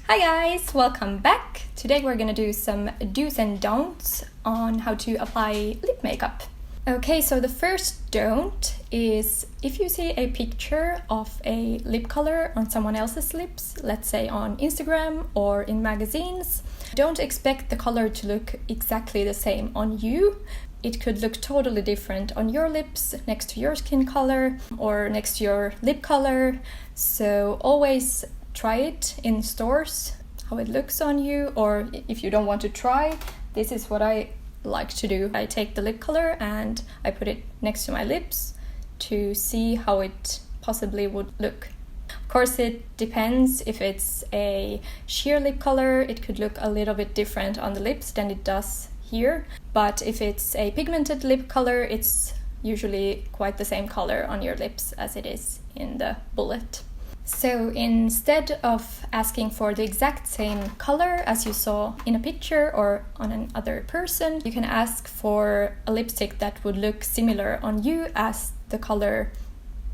Hi guys, welcome back. Today we're gonna do some do's and don'ts on how to apply lip makeup. Okay, so the first don't is if you see a picture of a lip color on someone else's lips, let's say on Instagram or in magazines, don't expect the color to look exactly the same on you. It could look totally different on your lips, next to your skin color, or next to your lip color. So always try it in stores, how it looks on you, or if you don't want to try, this is what I like to do. I take the lip color and I put it next to my lips to see how it possibly would look. Of course, it depends. If it's a sheer lip color, it could look a little bit different on the lips than it does here. But if it's a pigmented lip color, it's usually quite the same color on your lips as it is in the bullet. So instead of asking for the exact same color as you saw in a picture or on another person, you can ask for a lipstick that would look similar on you as the color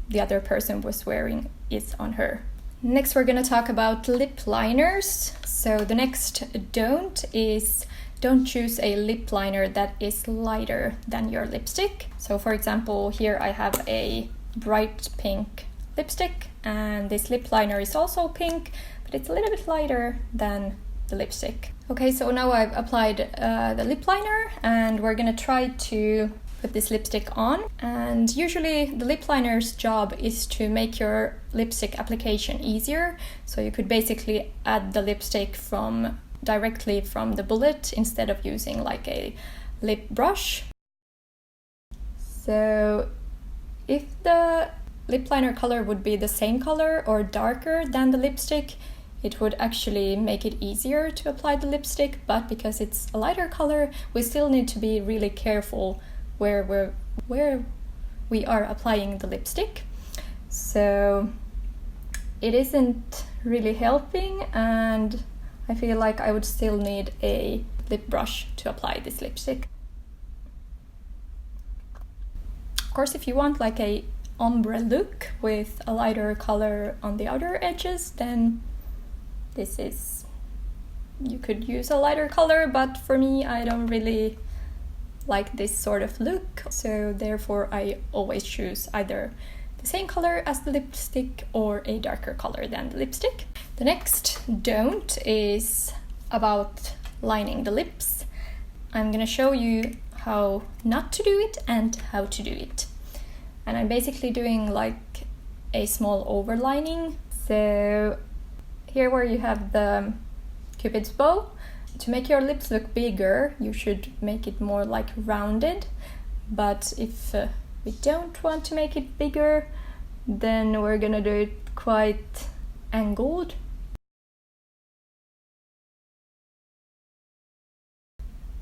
the other person was wearing is on her. Next, we're going to talk about lip liners. So the next don't is don't choose a lip liner that is lighter than your lipstick. So for example, here I have a bright pink lipstick, and this lip liner is also pink, but it's a little bit lighter than the lipstick. Okay, so now I've applied the lip liner and we're gonna try to put this lipstick on. And usually the lip liner's job is to make your lipstick application easier. So you could basically add the lipstick directly from the bullet instead of using like a lip brush. So if the lip liner color would be the same color or darker than the lipstick, it would actually make it easier to apply the lipstick, but because it's a lighter color, we still need to be really careful where we are applying the lipstick. So it isn't really helping, and I feel like I would still need a lip brush to apply this lipstick. Of course, if you want like a ombre look with a lighter color on the outer edges, then you could use a lighter color, but for me I don't really like this sort of look, so therefore I always choose either the same color as the lipstick or a darker color than the lipstick. The next don't is about lining the lips. I'm gonna show you how not to do it and how to do it. And I'm basically doing like a small overlining. So here where you have the Cupid's bow, to make your lips look bigger, you should make it more like rounded. But if we don't want to make it bigger, then we're gonna do it quite angled.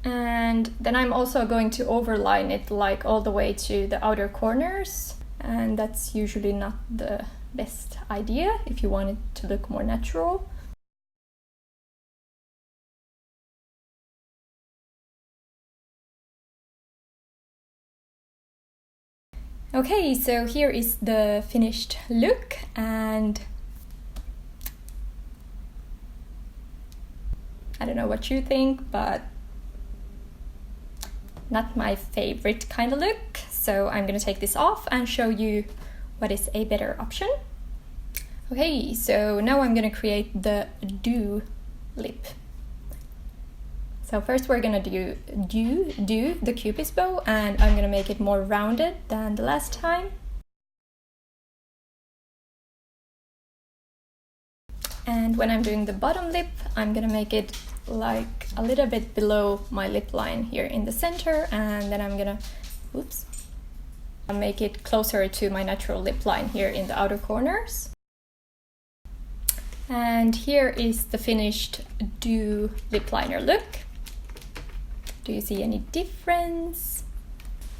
And then I'm also going to overline it like all the way to the outer corners, and that's usually not the best idea if you want it to look more natural. Okay, so here is the finished look, and I don't know what you think, but not my favorite kind of look. So I'm gonna take this off and show you what is a better option. Okay, so now I'm gonna create the do lip. So first we're gonna do the Cupid's bow, and I'm gonna make it more rounded than the last time. And when I'm doing the bottom lip, I'm gonna make it like a little bit below my lip line here in the center, and then I'm gonna make it closer to my natural lip line here in the outer corners. And here is the finished do lip liner look. Do you see any difference?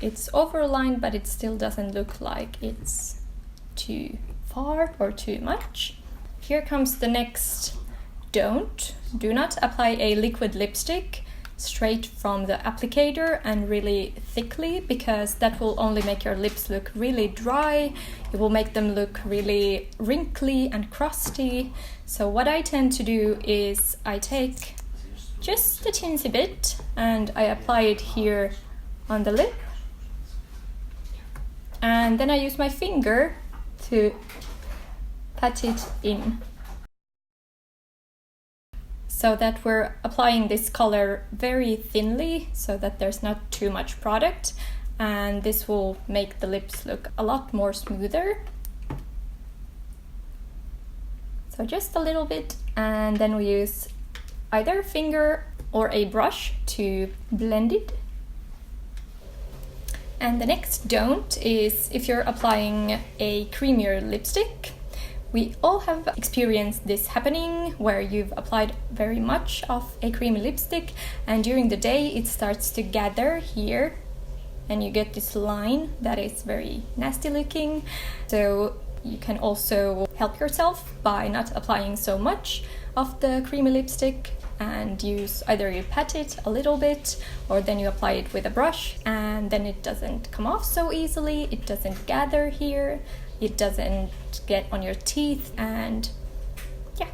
It's overlined, but it still doesn't look like it's too far or too much. Here comes the next don't. Do not apply a liquid lipstick straight from the applicator and really thickly, because that will only make your lips look really dry. It will make them look really wrinkly and crusty. So what I tend to do is I take just a teensy bit and I apply it here on the lip, and then I use my finger to pat it in, so that we're applying this color very thinly so that there's not too much product, and this will make the lips look a lot more smoother. So just a little bit, and then we use either a finger or a brush to blend it. And the next don't is if you're applying a creamier lipstick. We all have experienced this happening where you've applied very much of a creamy lipstick and during the day it starts to gather here and you get this line that is very nasty looking. So you can also help yourself by not applying so much of the creamy lipstick and use either you pat it a little bit or then you apply it with a brush, and then it doesn't come off so easily, it doesn't gather here, it doesn't get on your teeth, and yeah.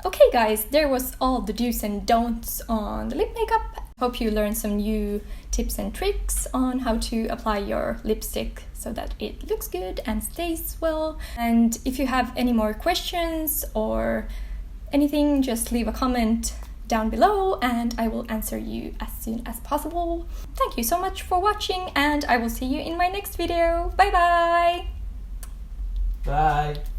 Okay guys, there was all the do's and don'ts on the lip makeup. Hope you learned some new tips and tricks on how to apply your lipstick so that it looks good and stays well. And if you have any more questions or anything, just leave a comment down below and I will answer you as soon as possible. Thank you so much for watching and I will see you in my next video. Bye bye! Bye!